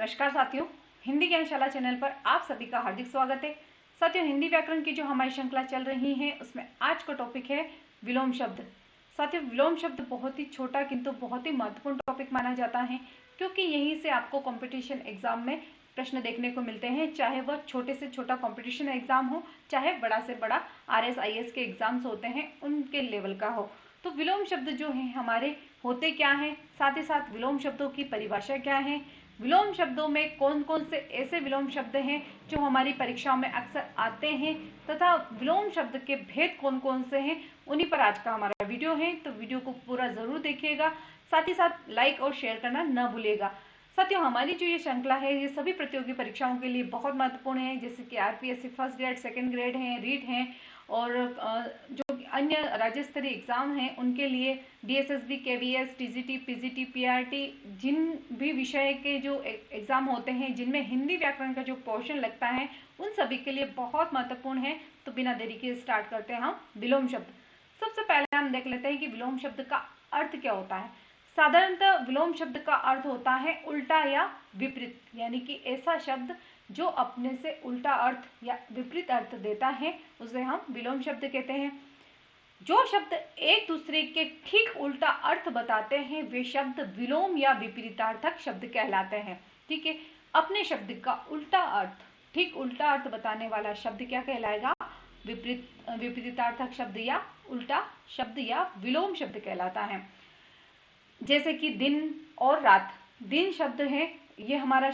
नमस्कार साथियों, हिंदी ज्ञानशाला चैनल पर आप सभी का हार्दिक स्वागत है। साथियों, हिंदी व्याकरण की जो हमारी श्रृंखला चल रही है उसमें आज का टॉपिक है विलोम शब्द। साथियों, विलोम शब्द बहुत ही छोटा किंतु बहुत ही महत्वपूर्ण टॉपिक माना जाता है, क्योंकि यहीं से आपको कंपटीशन एग्जाम में प्रश्न देखने को मिलते हैं, चाहे वह छोटे से छोटा कंपटीशन एग्जाम हो, चाहे बड़ा से बड़ा RS IS के एग्जाम्स होते हैं उनके लेवल का हो। तो विलोम शब्द जो है हमारे होते क्या हैं, साथ ही साथ विलोम शब्दों की परिभाषा क्या है, विलोम शब्दों में कौन कौन से ऐसे विलोम शब्द हैं जो हमारी परीक्षाओं में अक्सर आते हैं, तथा विलोम शब्द के भेद कौन कौन से हैं, उन्हीं पर आज का हमारा वीडियो है। तो वीडियो को पूरा जरूर देखिएगा, साथ ही साथ लाइक और शेयर करना न भूलिएगा। साथियों, हमारी जो ये श्रृंखला है ये सभी प्रतियोगी परीक्षाओं के लिए बहुत महत्वपूर्ण है, जैसे कि RPSC first grade, second grade हैं, रीट हैं, और जो अन्य राज्य स्तरीय एग्जाम हैं उनके लिए DSSB, KVS, TGT, PGT, PRT, जिन भी विषय के जो एग्जाम होते हैं जिनमें हिंदी व्याकरण का जो पोर्शन लगता है उन सभी के लिए बहुत महत्वपूर्ण है। तो बिना देरी के स्टार्ट करते हैं हम विलोम शब्द। सबसे पहले हम देख लेते हैं कि विलोम शब्द का अर्थ क्या होता है। साधारणतः विलोम शब्द का अर्थ होता है उल्टा या विपरीत, यानी कि ऐसा शब्द जो अपने से उल्टा अर्थ या विपरीत अर्थ देता है उसे हम विलोम शब्द कहते हैं। जो शब्द एक दूसरे के ठीक उल्टा अर्थ बताते हैं वे शब्द विलोम या विपरीतार्थक शब्द कहलाते हैं। ठीक है, अपने शब्द का उल्टा अर्थ, ठीक उल्टा अर्थ बताने वाला शब्द क्या कहलाएगा? विपरीतार्थक शब्द या उल्टा शब्द या विलोम शब्द कहलाता है। जैसे कि दिन और रात, दिन शब्द है ये हमारा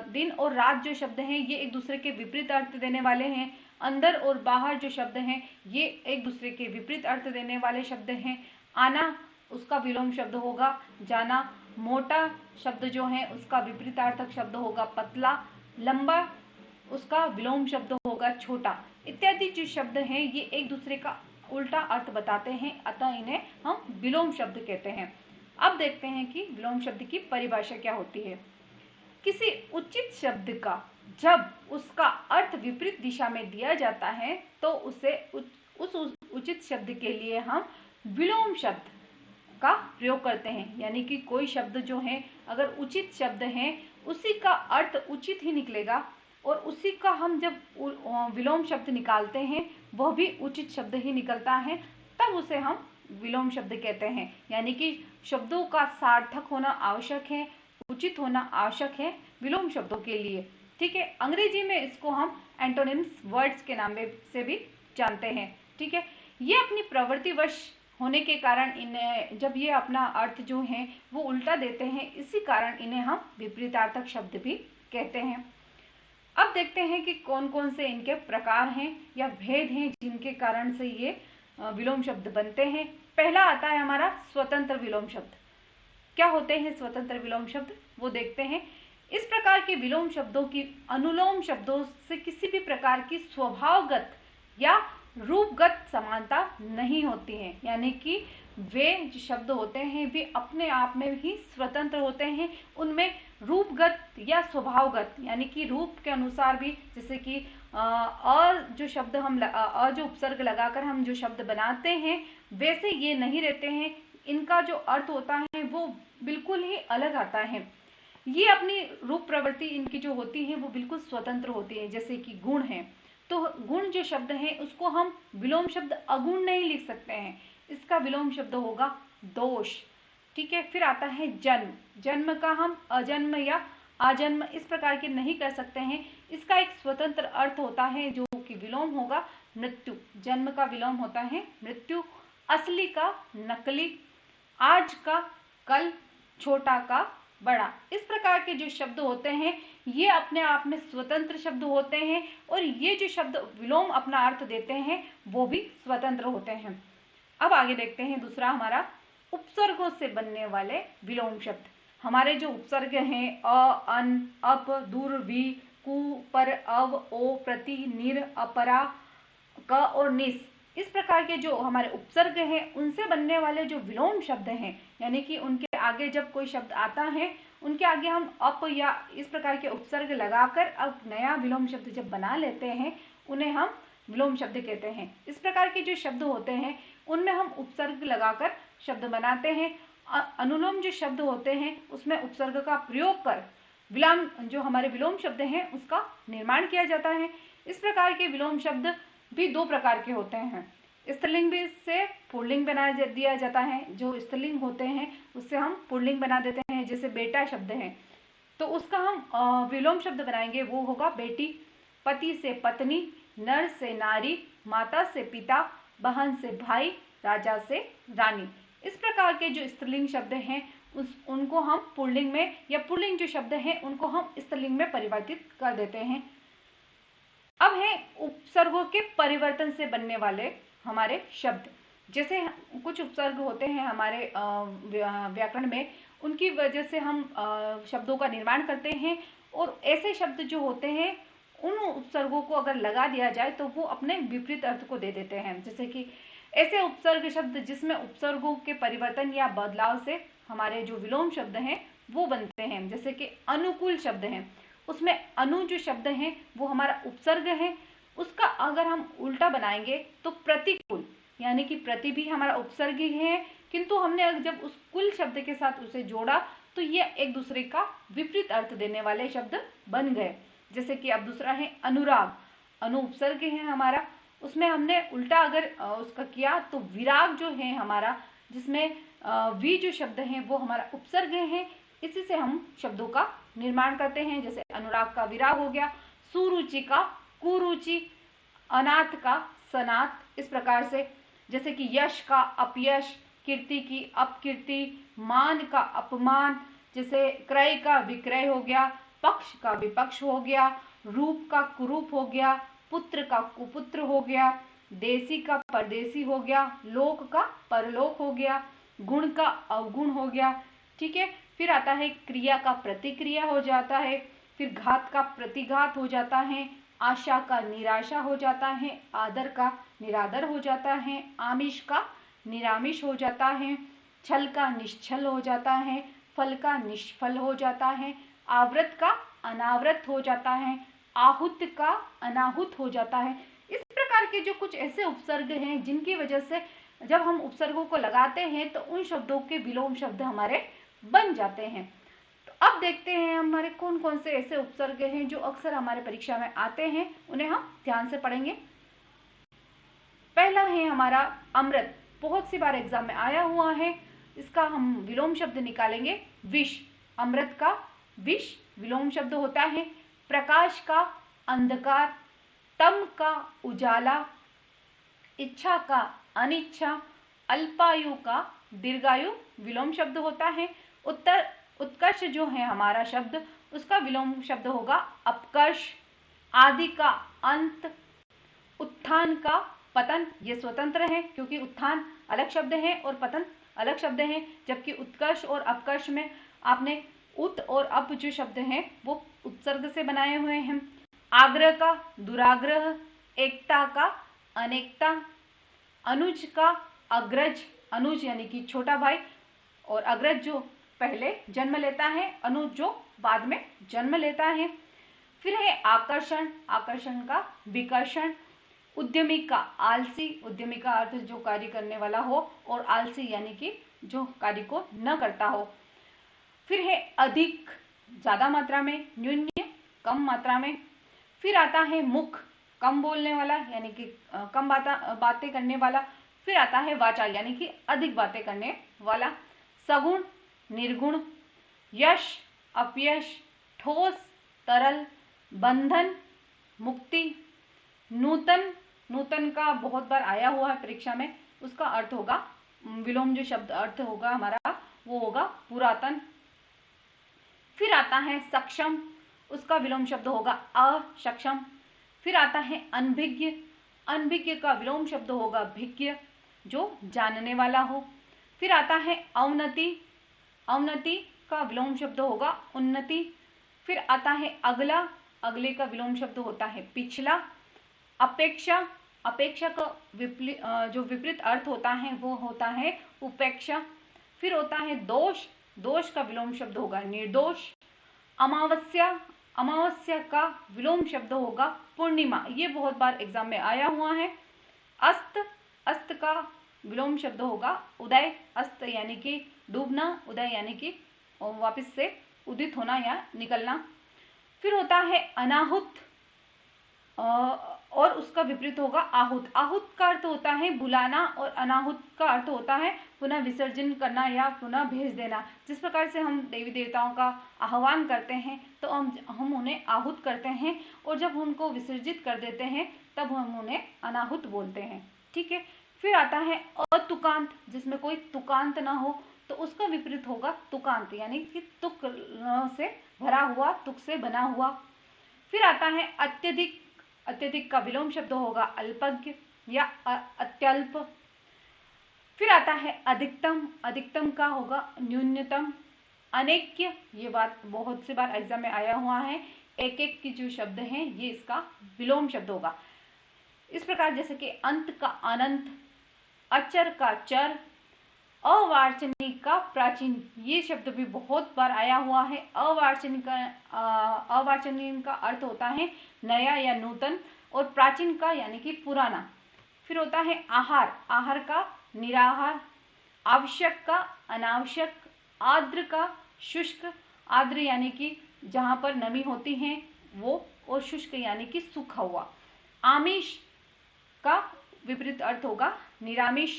दिन और रात जो शब्द हैं ये एक दूसरे के विपरीत अर्थ देने वाले हैं। अंदर और बाहर जो शब्द हैं ये एक दूसरे के विपरीत अर्थ देने वाले शब्द हैं। आना उसका विलोम शब्द होगा जाना, मोटा शब्द जो है उसका विपरीतार्थक शब्द होगा पतला, लंबा उसका विलोम शब्द होगा छोटा, इत्यादि जो शब्द हैं ये एक दूसरे का उल्टा अर्थ बताते हैं, अतः इन्हें हम विलोम शब्द कहते हैं। अब देखते हैं कि विलोम शब्द की परिभाषा क्या होती है। किसी उचित शब्द का जब उसका अर्थ विपरीत दिशा में दिया जाता है तो उसे उस उचित शब्द के लिए हम विलोम शब्द का प्रयोग करते हैं। यानी कि कोई शब्द जो है अगर उचित शब्द है उसी का अर्थ उचित ही निकलेगा, और उसी का हम जब विलोम शब्द निकालते हैं वह भी उचित शब्द ही निकलता है, तब उसे हम विलोम शब्द कहते हैं। यानी कि शब्दों का सार्थक होना आवश्यक है, उचित होना आवश्यक है विलोम शब्दों के लिए। ठीक है, अंग्रेजी में इसको हम एंटोनिम्स वर्ड्स के नाम से भी जानते हैं। ठीक है, ये अपनी प्रवृत्तिवश होने के कारण इन्हें, जब ये अपना अर्थ जो है वो उल्टा देते हैं, इसी कारण इन्हें हम विपरीतार्थक शब्द भी कहते हैं। अब देखते हैं कि कौन कौन से इनके प्रकार हैं या भेद हैं जिनके कारण से ये विलोम शब्द बनते हैं। पहला आता है हमारा स्वतंत्र विलोम शब्द। क्या होते हैं स्वतंत्र विलोम शब्द, वो देखते हैं। इस प्रकार के विलोम शब्दों की अनुलोम शब्दों से किसी भी प्रकार की स्वभावगत या रूपगत समानता नहीं होती है। यानी कि वे जो शब्द होते हैं वे अपने आप में ही स्वतंत्र होते हैं, उनमें रूपगत या स्वभावगत यानी कि रूप के अनुसार भी, जैसे कि जो शब्द हम जो उपसर्ग लगाकर हम जो शब्द बनाते हैं वैसे ये नहीं रहते हैं। इनका जो अर्थ होता है वो बिल्कुल ही अलग आता है। ये अपनी रूप प्रवृत्ति इनकी जो होती है वो बिल्कुल स्वतंत्र होती है। जैसे कि गुण है, तो गुण जो शब्द है उसको हम विलोम शब्द अगुण नहीं लिख सकते हैं, इसका विलोम शब्द होगा दोष। ठीक है, फिर आता है जन्म, जन्म का हम अजन्म या आजन्म इस प्रकार के नहीं कर सकते हैं, इसका एक स्वतंत्र अर्थ होता है जो कि विलोम होगा मृत्यु। जन्म का विलोम होता है मृत्यु, असली का नकली, आज का कल, छोटा का बड़ा। इस प्रकार के जो शब्द होते हैं ये अपने आप में स्वतंत्र शब्द होते हैं, और ये जो शब्द विलोम अपना अर्थ देते हैं वो भी स्वतंत्र होते हैं। अब आगे देखते हैं दूसरा हमारा उपसर्गों से बनने वाले विलोम शब्द। हमारे जो उपसर्ग हैं अ, अन, अप, दूर, वि, कु, पर, अव, ओ, प्रति, निर, अपरा, क और निस, इस प्रकार के जो हमारे उपसर्ग हैं उनसे बनने वाले जो विलोम शब्द हैं, यानी कि उनके आगे जब कोई शब्द आता है उनके आगे हम अप या इस प्रकार के उपसर्ग लगाकर अब नया विलोम शब्द जब बना लेते हैं उन्हें हम विलोम शब्द कहते हैं। इस प्रकार के जो शब्द होते हैं उनमें हम उपसर्ग लगाकर शब्द बनाते हैं। अनुलोम जो शब्द होते हैं उसमें उपसर्ग का प्रयोग कर विलोम जो हमारे विलोम शब्द हैं उसका निर्माण किया जाता है। इस प्रकार के विलोम शब्द भी दो प्रकार के होते हैं। स्त्रीलिंग से पुल्लिंग बना दिया जाता है। जो स्त्रीलिंग होते हैं उससे हम पुल्लिंग बना देते हैं। जैसे बेटा शब्द है तो उसका हम विलोम शब्द बनाएंगे, वो होगा बेटी। पति से पत्नी, नर से नारी, माता से पिता, बहन से भाई, राजा से रानी। इस प्रकार के जो स्त्रीलिंग शब्द हैं उनको हम पुल्लिंग में, या पुल्लिंग जो शब्द हैं उनको हम स्त्रीलिंग में परिवर्तित कर देते हैं। अब है उपसर्गों के परिवर्तन से बनने वाले हमारे शब्द। जैसे कुछ उपसर्ग होते हैं हमारे व्याकरण में, उनकी वजह से हम शब्दों का निर्माण करते हैं, और ऐसे शब्द जो होते हैं उन उपसर्गों को अगर लगा दिया जाए तो वो अपने विपरीत अर्थ को दे देते हैं। जैसे कि ऐसे उपसर्ग शब्द जिसमें उपसर्गों के परिवर्तन या बदलाव से हमारे जो विलोम शब्द हैं वो बनते हैं। जैसे कि अनुकूल शब्द हैं, उसमें अनु जो शब्द है वो हमारा उपसर्ग है, उसका अगर हम उल्टा बनाएंगे तो प्रतिकूल, यानी कि प्रति भी हमारा उपसर्ग ही है, किंतु हमने जब उस कुल शब्द के साथ उसे जोड़ा तो ये एक दूसरे का विपरीत अर्थ देने वाले शब्द बन गए। जैसे कि अब दूसरा है अनुराग। अनु उपसर्ग है हमारा, उसमें हमने उल्टा अगर उसका किया तो विराग जो है हमारा, जिसमें वी जो शब्द है वो हमारा उपसर्ग है, इसी से हम शब्दों का निर्माण करते हैं। जैसे अनुराग का विराग हो गया, सुरुचि का कुरुचि, अनाथ का सनाथ। इस प्रकार से जैसे कि यश का अपयश, कीर्ति की अपकीर्ति, मान का अपमान, जैसे क्रय का विक्रय हो गया, पक्ष का विपक्ष हो गया, रूप का कुरूप हो गया, पुत्र का कुपुत्र हो गया, देसी का परदेसी हो गया, लोक का परलोक हो गया, गुण का अवगुण हो गया। ठीक है, फिर आता है क्रिया का प्रतिक्रिया हो जाता है, फिर घात का प्रतिघात हो जाता है, आशा का निराशा हो जाता है, आदर का निरादर हो जाता है, आमिष का निरामिष हो जाता है, छल का निश्छल हो जाता है, फल का निष्फल हो जाता है, आवृत का अनावृत हो जाता है, आहुत का अनाहुत हो जाता है। इस प्रकार के जो कुछ ऐसे उपसर्ग हैं जिनकी वजह से जब हम उपसर्गों को लगाते हैं तो उन शब्दों के विलोम शब्द हमारे बन जाते हैं। तो अब देखते हैं हमारे कौन कौन से ऐसे उपसर्ग हैं जो अक्सर हमारे परीक्षा में आते हैं, उन्हें हम ध्यान से पढ़ेंगे। पहला है हमारा अमृत, बहुत सी बार एग्जाम में आया हुआ है। इसका हम विलोम शब्द निकालेंगे विष। अमृत का विष विलोम शब्द होता है। प्रकाश का अंधकार, तम का उजाला, इच्छा का अनिच्छा, अल्पायु का दीर्घायु विलोम शब्द होता है। उत्कर्ष जो है हमारा शब्द, उसका विलोम शब्द होगा अपकर्ष। आदि का अंत, उत्थान का पतन, ये स्वतंत्र है क्योंकि उत्थान अलग शब्द है और पतन अलग शब्द है, जबकि उत्कर्ष और अपकर्ष में आपने उत और अप जो शब्द हैं वो उत्सर्ग से बनाए हुए हैं। आग्रह का दुराग्रह, एकता का अनेकता, अनुज का अग्रज, अनुज यानी कि छोटा भाई, और अग्रज जो पहले जन्म लेता है, अनुज जो बाद में जन्म लेता है। फिर है आकर्षण, आकर्षण का विकर्षण, उद्यमी का आलसी, उद्यमी का अर्थ जो कार्य करने वाला हो, और आलसी यानी कि जो कार्य को न करता हो। फिर है अधिक, ज्यादा मात्रा में, न्यून्य, कम मात्रा में। फिर आता है मुख, कम बोलने वाला यानी कि कम बातें करने वाला। फिर आता है वाचा यानी कि अधिक बातें करने वाला। सगुण, निर्गुण, यश, अपयश, ठोस, तरल, बंधन, मुक्ति, नूतन, नूतन का बहुत बार आया हुआ है परीक्षा में, उसका अर्थ होगा विलोम जो शब्द अर्थ होगा हमारा वो होगा पुरातन। फिर आता है सक्षम, उसका विलोम शब्द होगा असक्षम। फिर आता है अनभिज्ञ, अनभिज्ञ का विलोम शब्द होगा भिज्ञ, जो जानने वाला हो। फिर आता है अवनति, अवनति का विलोम शब्द होगा उन्नति। फिर आता है अगला, अगले का विलोम शब्द होता है पिछला। अपेक्षा, अपेक्षा का जो विपरीत अर्थ होता है वो होता है उपेक्षा। फिर होता है दोष, दोष का विलोम शब्द होगा निर्दोष। अमावस्या, अमावस्या का विलोम शब्द होगा पूर्णिमा, ये बहुत बार एग्जाम में आया हुआ है। अस्त, अस्त का विलोम शब्द होगा उदय, अस्त यानी कि डूबना, उदय यानी कि वापस से उदित होना या निकलना। फिर होता है अनाहुत, और उसका विपरीत होगा आहुत। आहुत का अर्थ होता है बुलाना और अनाहुत का अर्थ होता है पुनः विसर्जन करना या पुनः भेज देना। जिस प्रकार से हम देवी देवताओं का आह्वान करते हैं तो हम उन्हें आहुत करते हैं, और जब उनको विसर्जित कर देते हैं तब हम उन्हें अनाहुत बोलते हैं। ठीक है। फिर आता है अतुकांत, जिसमें कोई तुकांत ना हो, तो उसका विपरीत होगा तुकांत, यानी कि तुक से भरा हुआ, तुक से बना हुआ। फिर आता है अत्यधिक। अत्यधिक का विलोम शब्द होगा अल्पज्ञ या अत्यल्प। फिर आता है अधिकतम। अधिकतम का होगा न्यूनतम। अनेक्य, ये बात बहुत सी बार एग्जाम में आया हुआ है, एक एक की जो शब्द हैं ये इसका विलोम शब्द होगा। इस प्रकार जैसे कि अंत का अनंत, अचर का चर, अवार्चनिक का प्राचीन, ये शब्द भी बहुत बार आया हुआ है। अवार्चनिक का अर्थ होता है नया या नूतन, और प्राचीन का यानी कि पुराना। फिर होता है आहार। आहार का निराहार, आवश्यक का अनावश्यक, आर्द्र का शुष्क। आर्द्र यानी कि जहां पर नमी होती है वो, और शुष्क यानी कि सूखा हुआ। आमिष का विपरीत अर्थ होगा निरामिष।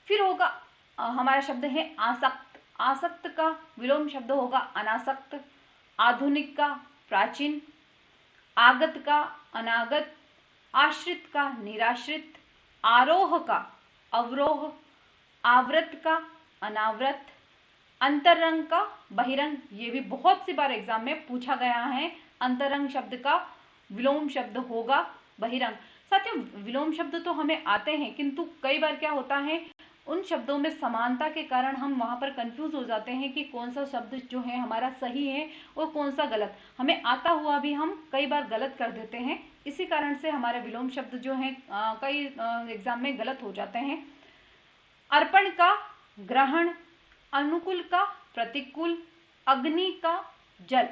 फिर होगा हमारा शब्द है आसक्त। आसक्त का विलोम शब्द होगा अनासक्त। आधुनिक का प्राचीन, आगत का अनागत, आश्रित का निराश्रित, आरोह का अवरोह, आवृत का अनावृत, अंतरंग का बहिरंग। ये भी बहुत सी बार एग्जाम में पूछा गया है। अंतरंग शब्द का विलोम शब्द होगा बहिरंग। साथियों, विलोम शब्द तो हमें आते हैं, किंतु कई बार क्या होता है, उन शब्दों में समानता के कारण हम वहां पर कंफ्यूज हो जाते हैं कि कौन सा शब्द जो है हमारा सही है और कौन सा गलत। हमें आता हुआ भी हम कई बार गलत कर देते हैं। इसी कारण से हमारे विलोम शब्द जो हैं कई एग्जाम में गलत हो जाते हैं। अर्पण का ग्रहण, अनुकूल का प्रतिकूल, अग्नि का जल।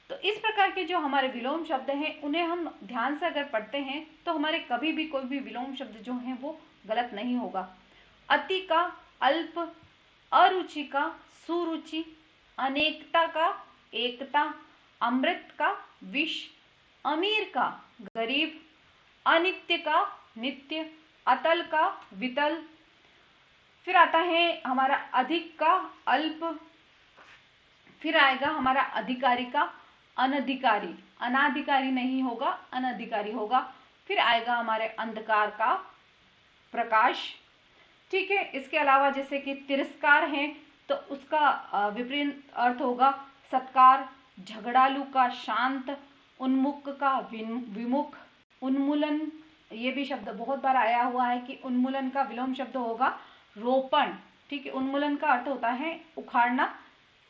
तो इस प्रकार के जो हमारे विलोम शब्द हैं उन्हें हम ध्यान से अगर पढ़ते हैं तो हमारे कभी भी कोई भी विलोम शब्द जो है वो गलत नहीं होगा। अति का अल्प, अरुचि का सुरुचि, अनेकता का एकता, अमृत का विष, अमीर का गरीब, अनित्य का नित्य, अतल का वितल। फिर आता है हमारा अधिक का अल्प। फिर आएगा हमारा अधिकारी का अनधिकारी, अनाधिकारी नहीं होगा, अनधिकारी होगा। फिर आएगा हमारे अंधकार का प्रकाश। ठीक है। इसके अलावा जैसे कि तिरस्कार है तो उसका विपरीत अर्थ होगा सत्कार, झगड़ालू का शांत, उन्मुख का विमुख, उन्मूलन। ये भी शब्द बहुत बार आया हुआ है कि उन्मूलन का विलोम शब्द होगा रोपण। ठीक है। उन्मूलन का अर्थ होता है उखाड़ना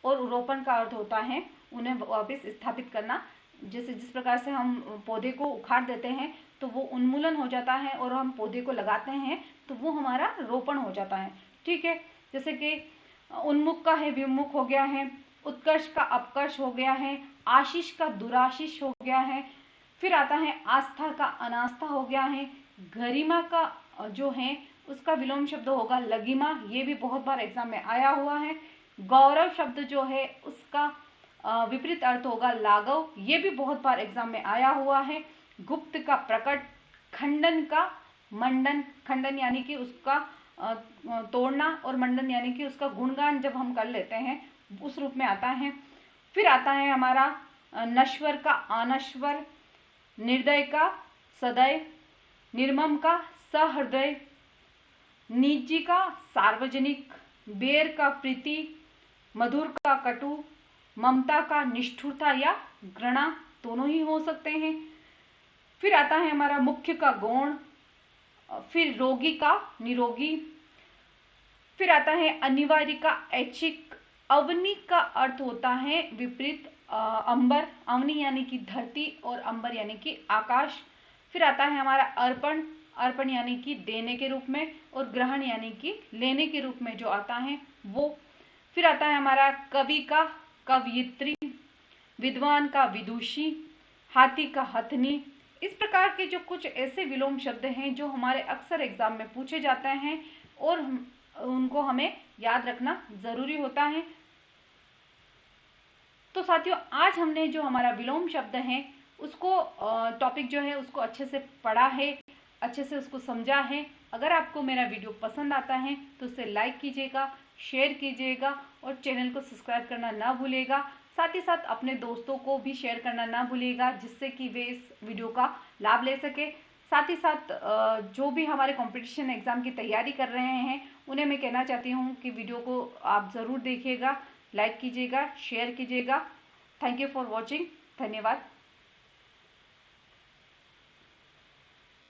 और रोपण का अर्थ होता है उन्हें वापस स्थापित करना। जैसे जिस प्रकार से हम पौधे को उखाड़ देते हैं तो वो उन्मूलन हो जाता है, और हम पौधे को लगाते हैं तो वो हमारा रोपण हो जाता है। ठीक है। जैसे कि उन्मुख का है विमुख हो गया है, उत्कर्ष का अपकर्ष हो गया है, आशीष का दुराशीष हो गया है। फिर आता है आस्था का अनास्था हो गया है। गरिमा का जो है उसका विलोम शब्द होगा लगिमा। ये भी बहुत बार एग्जाम में आया हुआ है। गौरव शब्द जो है उसका विपरीत अर्थ होगा लाघव। ये भी बहुत बार एग्जाम में आया हुआ है। गुप्त का प्रकट, खंडन का मंडन। खंडन यानी कि उसका तोड़ना, और मंडन यानी कि उसका गुणगान जब हम कर लेते हैं उस रूप में आता है। फिर आता है हमारा नश्वर का अनश्वर, निर्दय का सदैव, निर्मम का सहृदय, निजी का सार्वजनिक, बेर का प्रीति, मधुर का कटु, ममता का निष्ठुरता या घृणा, दोनों ही हो सकते हैं। फिर आता है हमारा मुख्य का गौण, फिर रोगी का निरोगी। फिर आता है अनिवार्य का ऐच्छिक। अवनी का अर्थ होता है विपरीत अंबर। अवनी यानी कि धरती और अंबर यानी कि आकाश। फिर आता है हमारा अर्पण। अर्पण यानी कि देने के रूप में, और ग्रहण यानी कि लेने के रूप में जो आता है वो। फिर आता है हमारा कवि का कवयित्री, विद्वान का विदुषी, हाथी का हथनी। इस प्रकार के जो कुछ ऐसे विलोम शब्द हैं जो हमारे अक्सर एग्जाम में पूछे जाते हैं और उनको हमें याद रखना जरूरी होता है। तो साथियों, आज हमने जो हमारा विलोम शब्द है उसको टॉपिक जो है उसको अच्छे से पढ़ा है, अच्छे से उसको समझा है। अगर आपको मेरा वीडियो पसंद आता है तो उसे लाइक कीजिएगा, शेयर कीजिएगा और चैनल को सब्सक्राइब करना ना भूलिएगा। साथ ही साथ अपने दोस्तों को भी शेयर करना ना भूलिएगा, जिससे कि वे इस वीडियो का लाभ ले सके। साथ ही साथ जो भी हमारे कंपटीशन एग्ज़ाम की तैयारी कर रहे हैं उन्हें मैं कहना चाहती हूँ कि वीडियो को आप ज़रूर देखिएगा, लाइक कीजिएगा, शेयर कीजिएगा। Thank you for watching. धन्यवाद।